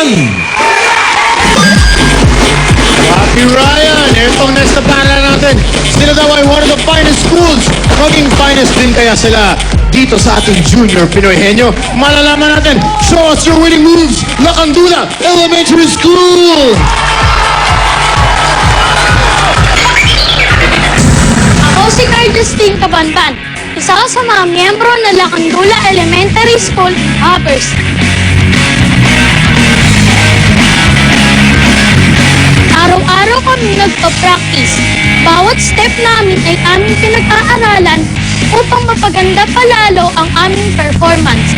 Ryan! Happy Ryan! Itong next na para natin, sila daw ay one of the finest schools. Maging finest din kaya sila dito sa ating Junior Pinoy Henyo. Malalaman natin, show us your winning moves, Lacandula Elementary School! Ako si Carl Justine Cabanban, isa sa mga miyembro ng Lacandula Elementary School, Hoppers. Araw-araw kami nagpa-practice. Bawat step namin ay aming pinag-aaralan upang mapaganda palalo ang aming performance.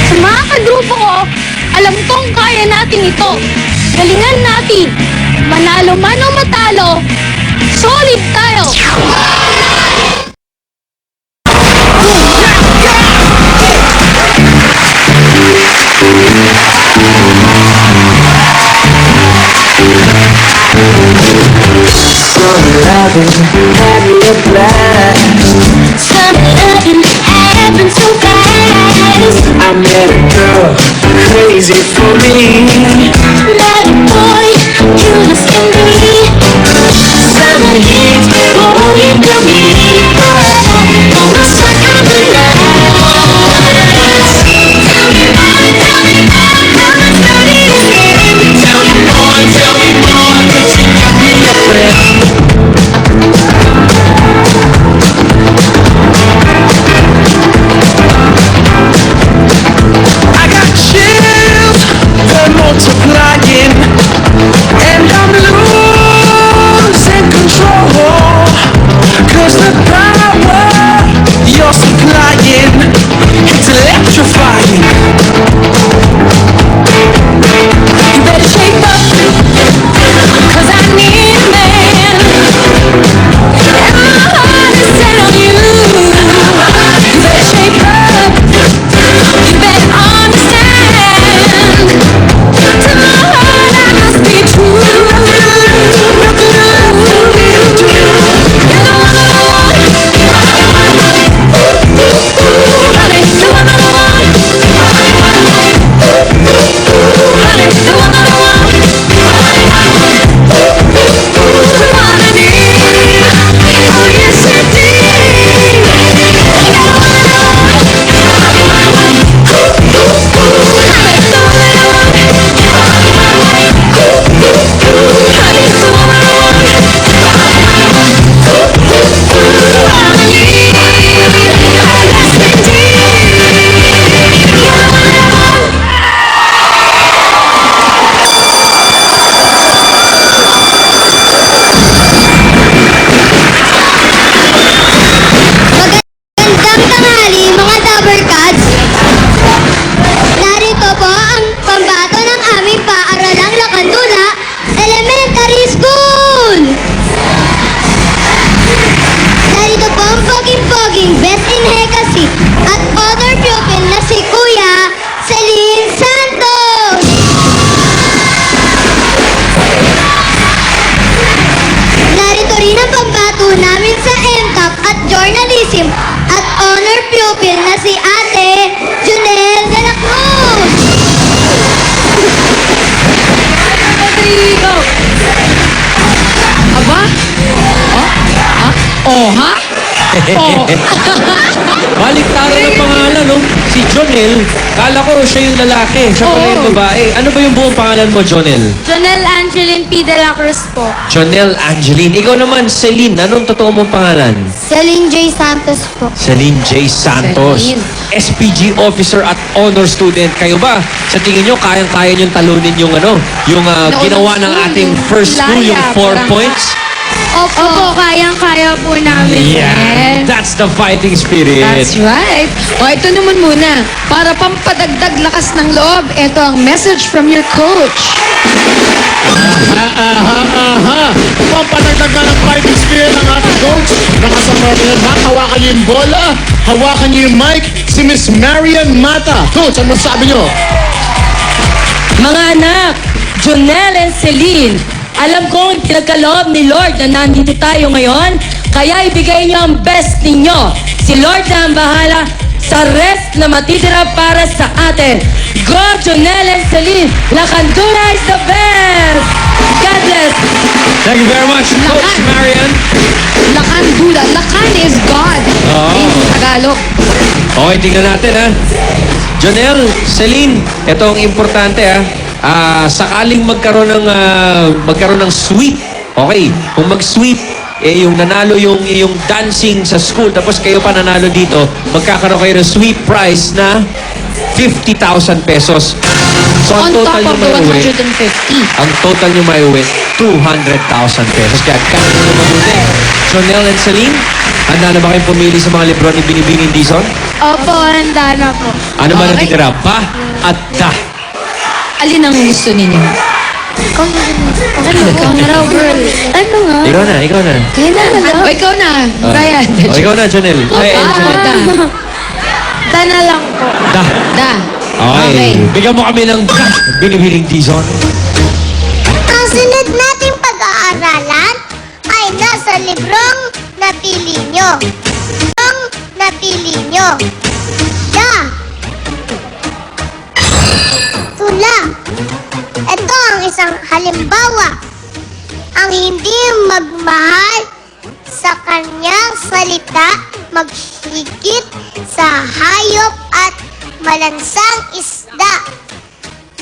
Sa mga kagrupo ko, alam kong kaya natin ito. Galingan natin. Manalo man o matalo, solid tayo! Summer loving had me a blast. Summer loving happened so fast. I met a girl crazy for me. Met a boy, curious can be. Summer heat blowing to me. Almost stuck on the lines. Tell me more, how much money is in? Tell me more, but you got me a friend. I got chills, they're multiplying, and I'm losing control. 'Cause the power you're supplying, it's electrifying. You better shape up, 'cause I need a man. And my heart is set on you. You better shape up, you better understand. To my heart I must be true. You're the one I want. Honey, the one I want. Honey, the one I want. The one I need. Oh yes indeed. You're the one I want. Honey, the one I want. Honey, the one I want. The one I need. Oh yes indeed. You're the one I want. Magandang tanghali mga Dabbercats! Narito po ang pambato ng aming paaralang Lacandula Elementary School! Narito po ang poging-poging Best in Hekasi at honor pupil na si Kuya Celine Santos! Narito rin ang pambato namin sa MCAP at Journalism at honor pupil na si Ate Junel de la Cruz. Rodrigo! Aba? Oh, ha? Oh. Baliktaran ng pangalan, no? Si Jonel, kala ko siya yung lalaki, siya pala yung babae. Ano ba yung buong pangalan mo, Jonel? Jonel Angeline P. de la Cruz po. Jonel Angeline. Ikaw naman, Celine. Anong totoo mong pangalan? Celine J. Santos po. Celine J. Santos. Celine. SPG officer at honor student. Kayo ba? Sa tingin nyo, kayang-kaya nyo talunin yung ginawa ng ating first school, yung 4 points? Opo, kayang-kaya po namin. Yeah, that's the fighting spirit. That's right. O, ito naman muna. Para pampadagdag lakas ng loob, ito ang message from your coach. Pampatagdag na ng fighting spirit ng ating coach. Nakasama rin ha. Hawakan niyo yung bola, hawakan niyo yung mic, si Miss Marian Mata. Coach, ano sabi niyo? Mga anak, Jonel and Celine, alam kong pinagkaloob ni Lord na nandito tayo ngayon, kaya ibigay niyo ang best ninyo. Si Lord na ang bahala sa rest na matitira para sa atin. Go, Jonel and Celine! Lacandura is the best! God bless! Thank you very much, Coach Marian. Lakandula. Lakan is God. In Tagalog. Okay, tingnan natin ha. Jonel, Celine, ito ang importante ha. Sakaling magkaroon ng sweep. Okay, kung mag-sweep, yung nanalo yung dancing sa school, tapos kayo pa nanalo dito, magkakaroon kayo ng sweep prize na 50,000 pesos. So, On top of the 150. ang total nyo may uwi, 200,000 pesos. Kaya kaya nyo mabuti. Jonel and Celine, handa na ba kayong pumili sa mga libro ni Binibining Dizon? Opo, handa na po. Ano ba Okay. natitira? Ba at da? Alin ang gusto ninyo? Ano, girl? Ano nga? Ikaw na. Kaya na. O, ikaw na. Brian. O, ikaw na, Jonel. Ay, Jonel. Da. Tana lang po. Da. Da. Okay. Bigyan mo kami ng da. Binibining Dizon. Ang sunod nating pag-aaralan ay nasa librong napili nyo. Librong napili nyo. Da. Tula. Ito ang isang halimbawa. Ang hindi magmahal sa kanyang salita, maghigit sa hayop at malansang isda.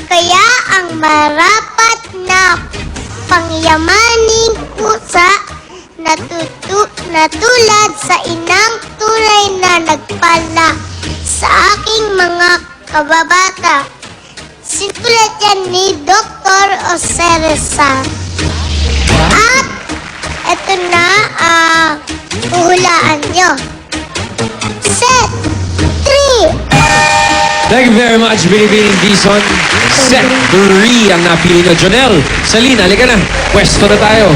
Kaya ang marapat na pangyamaning kusa natulad sa inang tunay na nagpala sa aking mga kababata. Sinulat yan ni Dr. Oseresa. At eto na, uhulaan nyo. Set 3. Thank you very much, Binibining Dizon. Set 3 ang napili nyo. Jonel, Celine, halika na. Pwesto na tayo.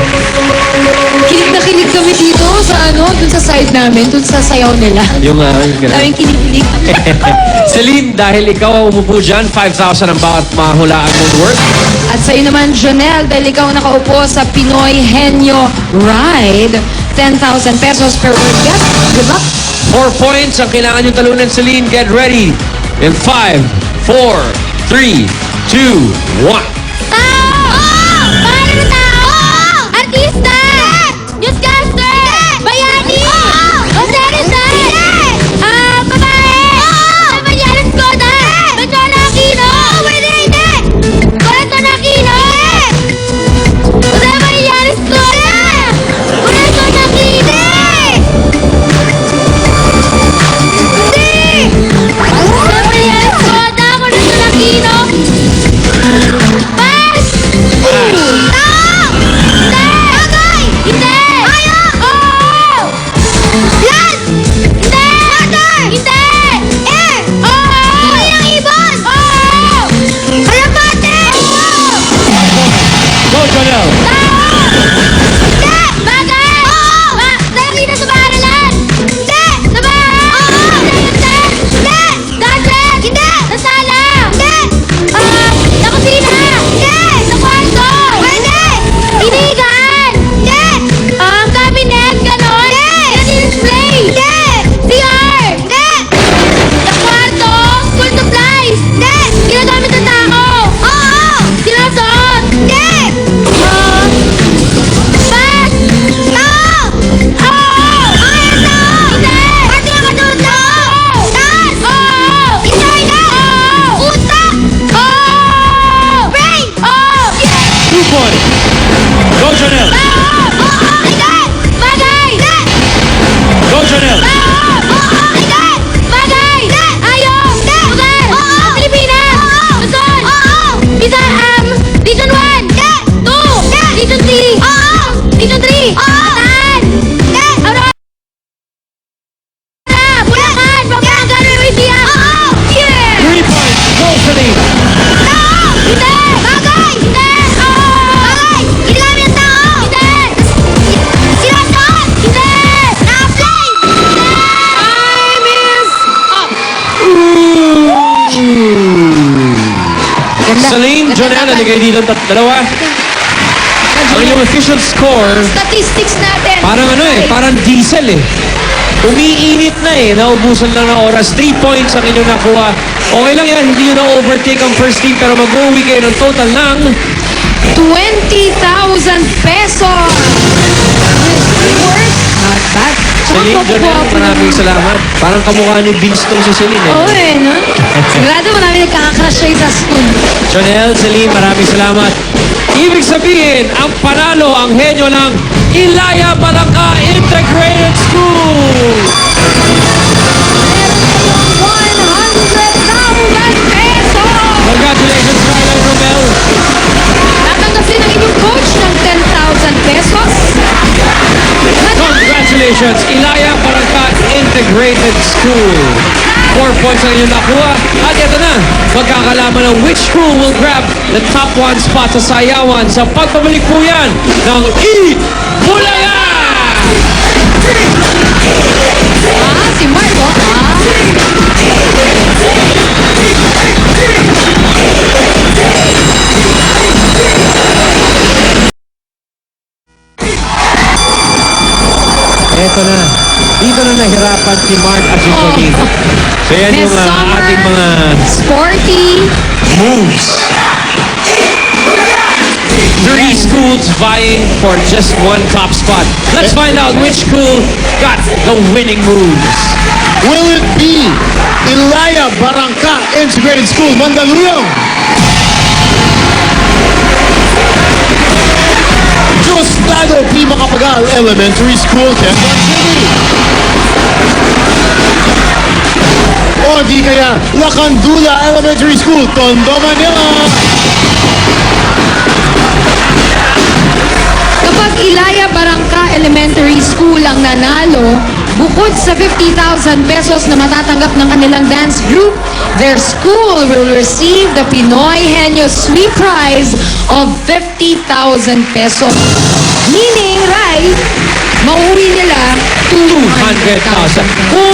Kinig na kinig kami dito sa dun sa side namin, dun sa sayaw nila. Yung ganun. Daming kinig-kinig. Celine, dahil ikaw ang umupo dyan, 5,000 ang bawat mahulaan mong worth. At sa'yo naman, Jonel, dahil ikaw ang nakaupo sa Pinoy Henyo Ride, 10,000 pesos per word guess. Good luck. 4 points ang kailangan nyo talunan, Celine. Get ready. In 5, 4, 3, 2, 1. Pangalan ng tao! Artista! Newscaster! Bayani! Osiris! Babae! Mayalas Koda! Manjona Aquino! Pwede hindi! Corazon Aquino! Jose Mayalas Koda! Corazon Aquino! Hindi! Jose Mayalas Koda! Corazon Aquino! Pass! Hindi! Ayaw! Oo! Blood! Hindi! Water! Hindi! Air! Oo! Buhay ng ibon! Oo! Kalapate! Go, Jonel. Hindi! Bagay! Oo! Nakikita sa paaralan! Hindi! Sa bahay! Oo! Hindi! Hindi! Gadget! Hindi! Sa sala! Hindi! Sa kusina! Hindi! Sa kwarto! Pwede! Inigaan! Hindi! Cabinet! Ganon! Hindi! Display! Hindi! CR! Hindi! Sa kwarto! School supplies! Hindi! Ginagamit ng tao! Oo! Sinusuot! Hindi! Bas! Tao! Oo! Ayan na! Hindi! Pwede ka matuto! Tas! Oo! Interna! Oo! Utak! Oo! Brain! Oo! 2 points. Go, Jonel. Bagay! Go, Jonel. Bagay! Ayaw! Lugar! Pilipinas! Luzon! Region 1! 2! Region 3! Region 3! Bataan! Aurora! Bulacan! Pampanga! Nueva! Yeah! 3 points. Go, Celine. Hindi! Bagay! Hindi! Bagay! Ginagamit ang tao! Hindi! Sinusuot! Hindi! Na-apply! Hindi! Time is up. Ganda. Celine, Jonel, naligay dito ang dalawa. Ang inyong official score, Statistics natin. parang parang diesel eh. Umiinit na eh. Naubusan lang ng oras. 3 points ang inyong nakuha. Okay lang yan. Hindi nyo na-overtake ang first team pero mag-uwi kayo ng total ng 20,000 pesos! Worth not bad. Celine, Jonel, maraming salamat. Parang kamukha ni Vince tong si Celine. Eh. Oo eh, no? Sigurado marami nagkakakrush siya sa school. Jonel, Celine, maraming salamat. Ibig sabihin, ang panalo ang henyo ng Ilaya Balangka Integrated School. 100,000 pesos! Congratulations, Rylan Romel. Tatanggapin ang inyong coach ng 10,000 pesos. Congratulations, Ilaya Balangka Integrated School. 4 points ang inyong nakuha. At ito na, magkakalaman ng which school will grab the top 1 spot sa sayawan sa pagpabalik po yan ng Bulaga! Si Marco. Eto na. Dito na nahirapan si Mark at si Pauline. So yan Miss yung Summer. ating mga Sporty. moves. 3 schools vying for just 1 top spot. Let's find out which school got the winning moves. Will it be Ilaya Barangka Integrated School, Mandaluyong? Diosdado P. Macapagal Elementary School, Quezon City. O di kaya Lacandula Elementary School, Tondo, Manila. Kapag Ilaya Barangka Elementary School ang nanalo, bukod sa 50,000 pesos na matatanggap ng kanilang dance group, their school will receive the Pinoy Henyo Sweet Prize of 50,000 pesos. Meaning, right, mauwi nila 200,000. Kung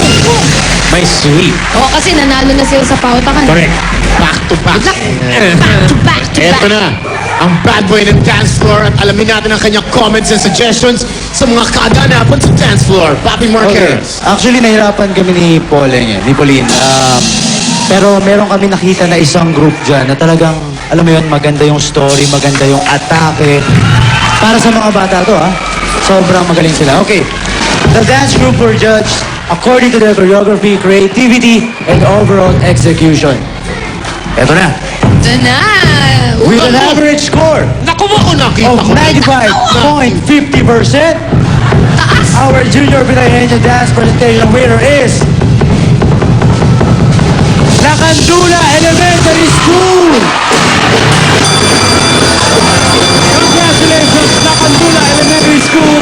may sweet. O, kasi nanalo na sila sa pautakan. Correct. Back to back. Back to back to Eto back. na, ang bad boy ng dance floor at alamin natin ang kanyang comments and suggestions sa mga kaganapan sa dance floor. Papi Okay. Marquez. Actually, nahirapan kami ni Pauline. Pero meron kami nakita na isang group dyan na talagang, alam mo yun, maganda yung story, maganda yung atake. Para sa mga bata to, ha? Sobrang magaling sila. Okay. The dance group were judged according to their choreography, creativity, and overall execution. Eto na. Ito na. With an average score Naku mo ko nakita of ko. 95.50%, our Junior Pinoy Henyo Dance presentation winner is Lacandula Elementary School! Congratulations, Lacandula Elementary School.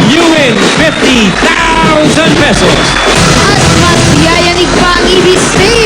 You win 50,000 pesos. At mas yayanig pa ang ibig stage.